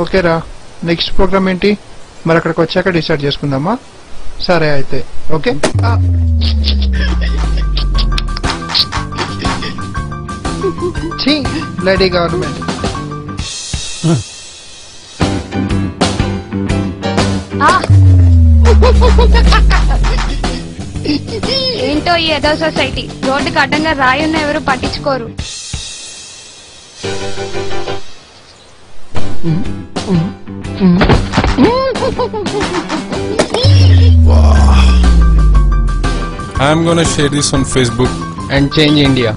ఓకేరా, next programme ఏంటి? మరి అక్కడికి వచ్చాక డిసైడ్ చేసుకుందామా? సరే అయితే ఓకే. లేడీ గవర్నమెంట్ ఏంటో ఈ ఏదో సొసైటీ, రోడ్డుకి అడ్డంగా రాయున్న ఎవరు పట్టించుకోరు. I'm gonna share this on Facebook and change India.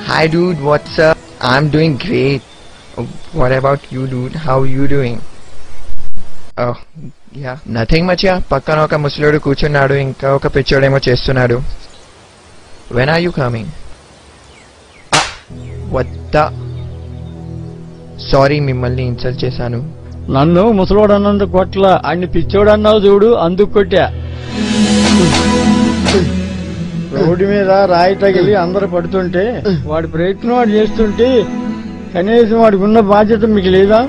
Hi dude, what's up? I'm doing great. What about you dude? How are you doing? Oh, yeah. Nothing much yeah. పక్కన ఒక ముసలోడు కూర్చున్నాడు, ఇంకా ఒక పిచ్చోడేమో చేస్తున్నాడు. When are you coming? What the? Sorry, మిమ్మల్ని insult చేశాను. నన్ను ముసలోడు అన్నందుకు కొట్ల, అన్ని పిచ్చోడు అన్నావు చూడు, అందుకు కొట్టా. రోడ్డు మీద రాయి తగిలి అందరు పడుతుంటే వాడి ప్రయత్నం వాడు చేస్తుంటే కనీసం వాడికి ఉన్న బాధ్యత మీకు లేదా?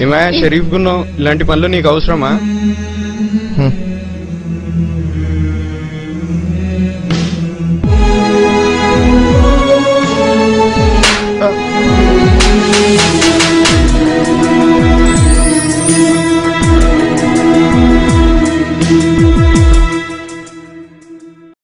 ఏమయ్యా షరీఫ్ గున్నావు, ఇలాంటి పనులు నీకు అవసరమా?